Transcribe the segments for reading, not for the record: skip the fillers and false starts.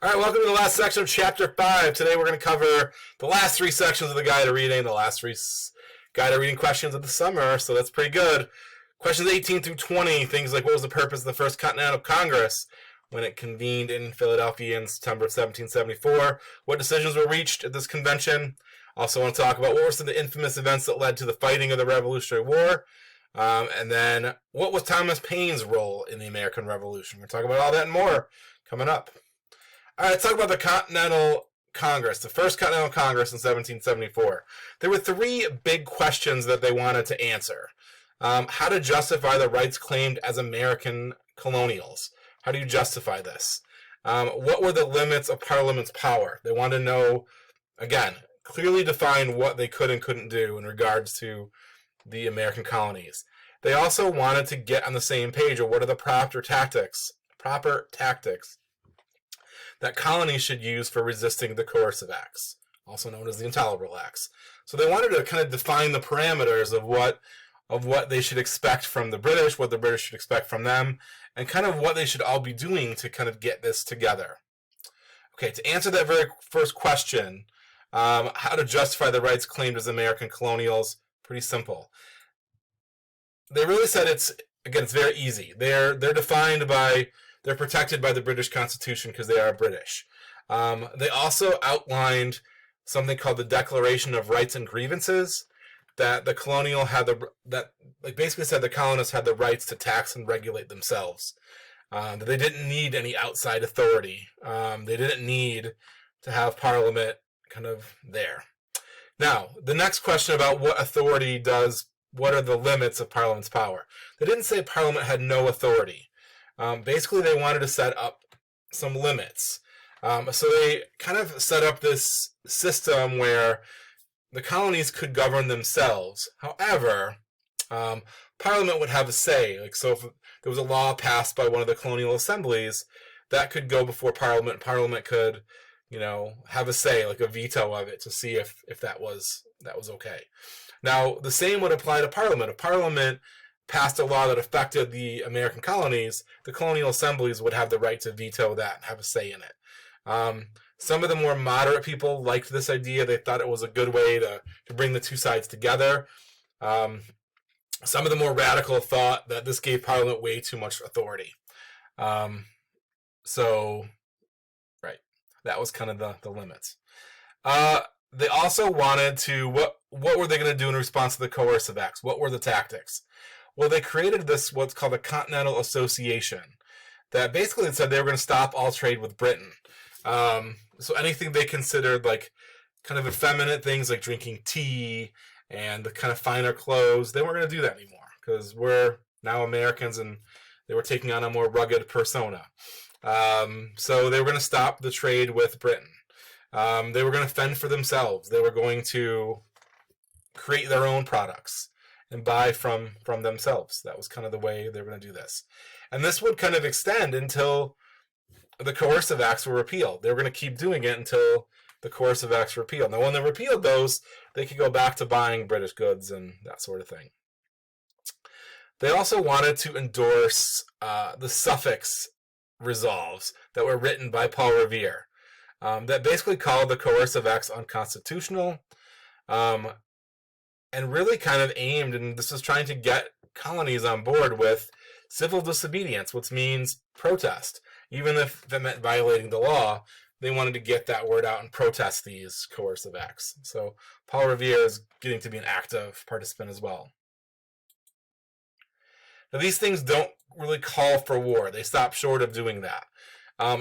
All right, welcome to the last section of Chapter 5. Today we're going to cover the last three sections of the Guide to Reading, the last three Guide to Reading questions of the summer, so that's pretty good. Questions 18 through 20, things like what was the purpose of the First Continental Congress when it convened in Philadelphia in September of 1774? What decisions were reached at this convention? Also want to talk about what were some of the infamous events that led to the fighting of the Revolutionary War. And then what was Thomas Paine's role in the American Revolution? We're going to talk about all that and more coming up. All right, let's talk about the Continental Congress, the First Continental Congress in 1774. There were three big questions that they wanted to answer. How to justify the rights claimed as American colonials. How do you justify this? What were the limits of Parliament's power? They wanted to know, again, clearly define what they could and couldn't do in regards to the American colonies. They also wanted to get on the same page of what are the proper tactics that colonies should use for resisting the coercive acts, also known as the intolerable acts. So they wanted to kind of define the parameters of what they should expect from the British, what the British should expect from them, and kind of what they should all be doing to kind of get this together. Okay, to answer that very first question, how to justify the rights claimed as American colonials, pretty simple. They really said it's very easy. They're defined by, they're protected by the British Constitution because they are British. They also outlined something called the Declaration of Rights and Grievances, that the colonial had basically said the colonists had the rights to tax and regulate themselves. That they didn't need any outside authority. They didn't need to have Parliament kind of there. Now, the next question about what are the limits of Parliament's power? They didn't say Parliament had no authority. Basically, they wanted to set up some limits. So they kind of set up this system where the colonies could govern themselves. However, Parliament would have a say. So if there was a law passed by one of the colonial assemblies, that could go before Parliament. Parliament could, have a say, like a veto of it, to see if that was okay. Now, the same would apply to Parliament. If Parliament passed a law that affected the American colonies, the colonial assemblies would have the right to veto that and have a say in it. Some of the more moderate people liked this idea. They thought it was a good way to bring the two sides together. Some of the more radical thought that this gave Parliament way too much authority. That was kind of the limits. They also wanted to, what were they going to do in response to the coercive acts? What were the tactics? Well, they created this, what's called a Continental Association, that basically said they were going to stop all trade with Britain. So anything they considered like kind of effeminate things like drinking tea and the kind of finer clothes, they weren't going to do that anymore because we're now Americans and they were taking on a more rugged persona. So they were going to stop the trade with Britain. They were going to fend for themselves. They were going to create their own products and buy from themselves. That was kind of the way they were going to do this. And this would kind of extend until the coercive acts were repealed. They were going to keep doing it until the coercive acts were repealed. Now, when they repealed those, they could go back to buying British goods and that sort of thing. They also wanted to endorse the Suffolk resolves that were written by Paul Revere that basically called the coercive acts unconstitutional and really kind of aimed, and this was trying to get colonies on board with civil disobedience, which means protest. Even if that meant violating the law, they wanted to get that word out and protest these coercive acts. So Paul Revere is getting to be an active participant as well. Now, these things don't really call for war. They stop short of doing that.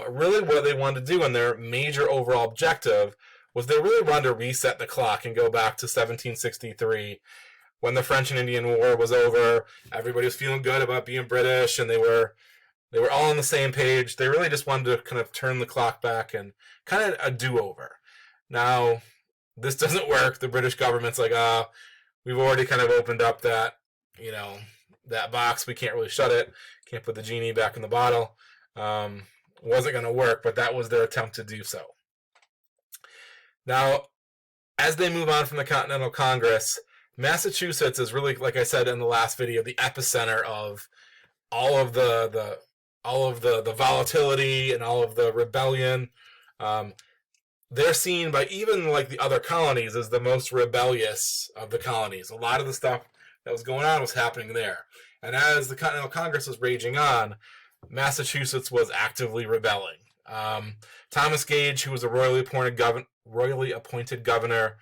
Really what they wanted to do, and their major overall objective, was they really wanted to reset the clock and go back to 1763 when the French and Indian War was over. Everybody was feeling good about being British, and they were all on the same page. They really just wanted to kind of turn the clock back and kind of a do-over. Now, this doesn't work. The British government's like, we've already kind of opened up that, that box. We can't really shut it. Can't put the genie back in the bottle. Wasn't going to work, but that was their attempt to do so. Now, as they move on from the Continental Congress, Massachusetts is really, like I said in the last video, the epicenter of all of the all of the volatility and all of the rebellion. They're seen by even like the other colonies as the most rebellious of the colonies. A lot of the stuff that was going on was happening there. And as the Continental Congress was raging on, Massachusetts was actively rebelling. Thomas Gage, who was a royally appointed governor,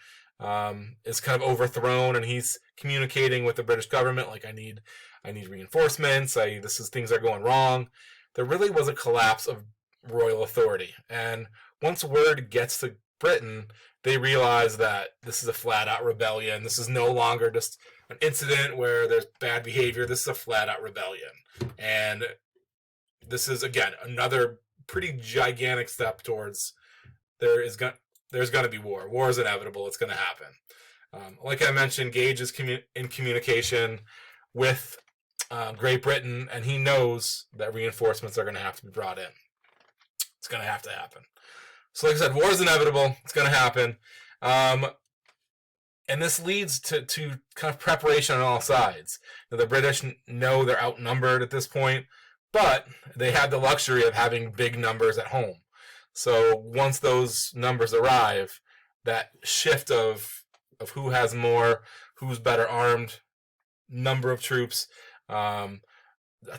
is kind of overthrown, and he's communicating with the British government like, I need reinforcements. Things are going wrong. There really was a collapse of royal authority, and once word gets to Britain, they realize that this is a flat-out rebellion. This is no longer just an incident where there's bad behavior. This is a flat-out rebellion, and this is again another pretty gigantic step towards there's going to be war. War is inevitable. It's going to happen. Like I mentioned, Gage is in communication with Great Britain, and he knows that reinforcements are going to have to be brought in. It's going to have to happen. So like I said, war is inevitable. It's going to happen. And this leads to kind of preparation on all sides. Now, the British know they're outnumbered at this point, but they have the luxury of having big numbers at home. So once those numbers arrive, that shift of who has more, who's better armed, number of troops, a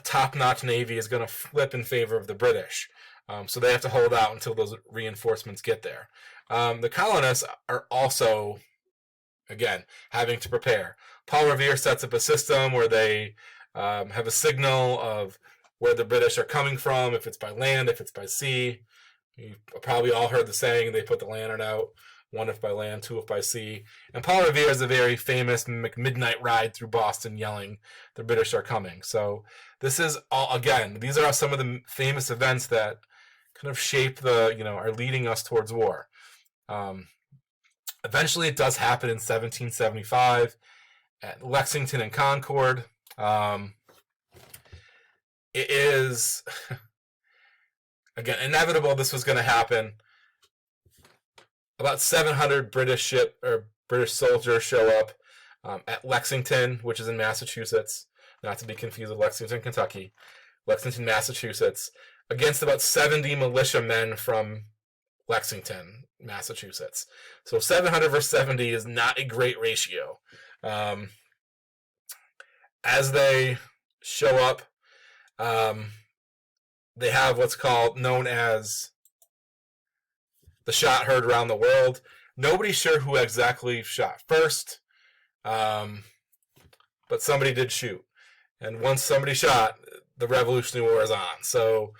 top-notch navy is going to flip in favor of the British. So they have to hold out until those reinforcements get there. The colonists are also, again, having to prepare. Paul Revere sets up a system where they have a signal of where the British are coming from, if it's by land, if it's by sea. You've probably all heard the saying, they put the lantern out, 1 if by land, 2 if by sea. And Paul Revere is a very famous midnight ride through Boston yelling, the British are coming. So this is all, again, these are some of the famous events that kind of shape are leading us towards war. Eventually it does happen in 1775 at Lexington and Concord. It is, again, inevitable this was going to happen. About 700 British soldiers show up at Lexington, which is in Massachusetts, not to be confused with Lexington, Kentucky. Lexington, Massachusetts, against about 70 militiamen from Lexington, Massachusetts. So 700 versus 70 is not a great ratio. As they show up, they have what's known as the shot heard around the world. Nobody's sure who exactly shot first, but somebody did shoot. And once somebody shot, the Revolutionary War is on. So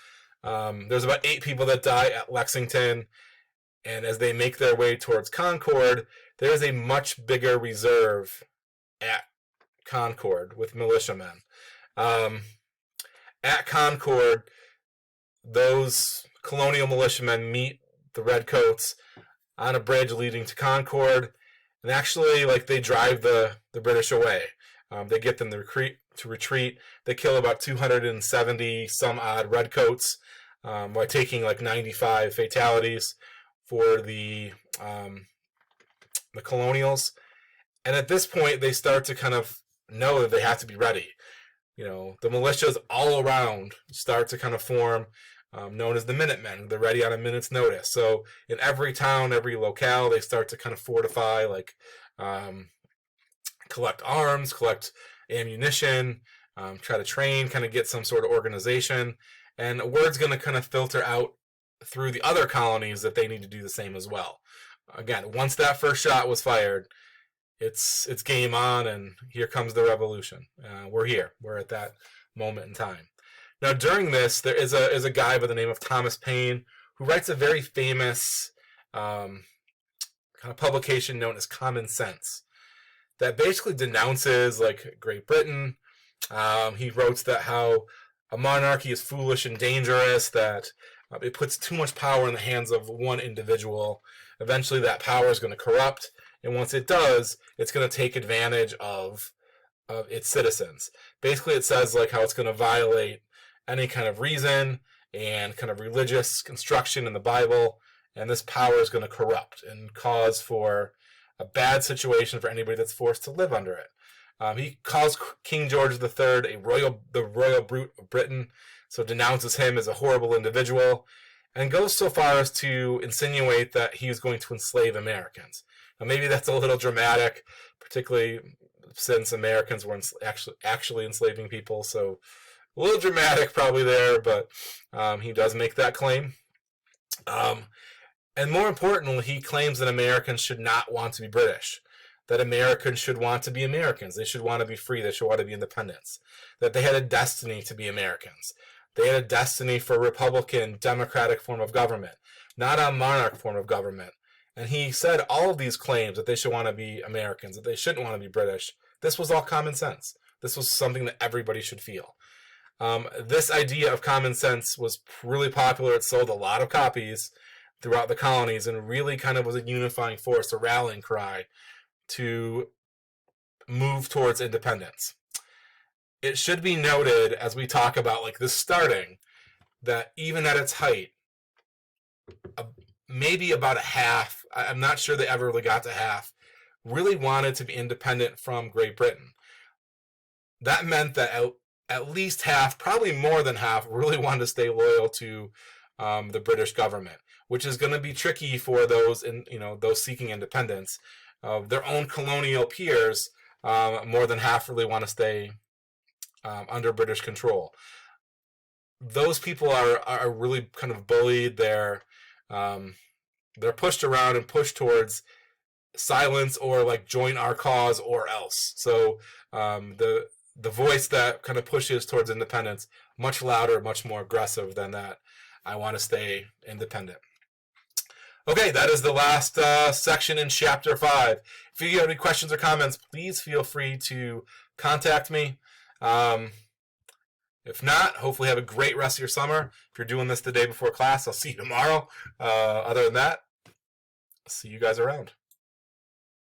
there's about 8 people that die at Lexington, and as they make their way towards Concord, there is a much bigger reserve at Concord with militiamen. At Concord, those colonial militiamen meet the Redcoats on a bridge leading to Concord, and actually, they drive the British away. They get them to retreat. They kill about 270 some odd Redcoats by taking 95 fatalities for the colonials. And at this point, they start to kind of know that they have to be ready. The militias all around start to kind of form, known as the Minutemen. They're ready on a minute's notice. So in every town, every locale, they start to kind of fortify, collect arms, collect ammunition, try to train, kind of get some sort of organization. And word's going to kind of filter out through the other colonies that they need to do the same as well. Again, once that first shot was fired, it's game on, and here comes the revolution. We're here. We're at that moment in time. Now, during this, there is a guy by the name of Thomas Paine who writes a very famous kind of publication known as Common Sense that basically denounces Great Britain. He wrote that how a monarchy is foolish and dangerous, that it puts too much power in the hands of one individual. Eventually, that power is going to corrupt. And once it does, it's going to take advantage of its citizens. Basically, it says how it's going to violate any kind of reason and kind of religious construction in the Bible, and this power is going to corrupt and cause for a bad situation for anybody that's forced to live under it. He calls King George III the royal brute of Britain, So denounces him as a horrible individual, and goes so far as to insinuate that he was going to enslave Americans. Now, maybe that's a little dramatic, particularly since Americans were actually enslaving people, so a little dramatic probably there, but he does make that claim. And more importantly, he claims that Americans should not want to be British, that Americans should want to be Americans. They should want to be free. They should want to be independents, that they had a destiny to be Americans. They had a destiny for a Republican, democratic form of government, not a monarch form of government. And he said all of these claims that they should want to be Americans, that they shouldn't want to be British. This was all common sense. This was something that everybody should feel. This idea of common sense was really popular. It sold a lot of copies throughout the colonies and really kind of was a unifying force, a rallying cry to move towards independence. It should be noted as we talk about like this starting that even at its height, maybe about a half, I'm not sure they ever really got to half, really wanted to be independent from Great Britain. That meant that at least half, probably more than half, really wanted to stay loyal to the British government, which is going to be tricky for those those seeking independence. Their own colonial peers, more than half really want to stay under British control. Those people are really kind of bullied. They're pushed around and pushed towards silence or like join our cause or else. So the voice that kind of pushes towards independence, much louder, much more aggressive than that. I want to stay independent. Okay, that is the last section in Chapter 5. If you have any questions or comments, please feel free to contact me. If not, hopefully have a great rest of your summer. If you're doing this the day before class, I'll see you tomorrow. Other than that, see you guys around.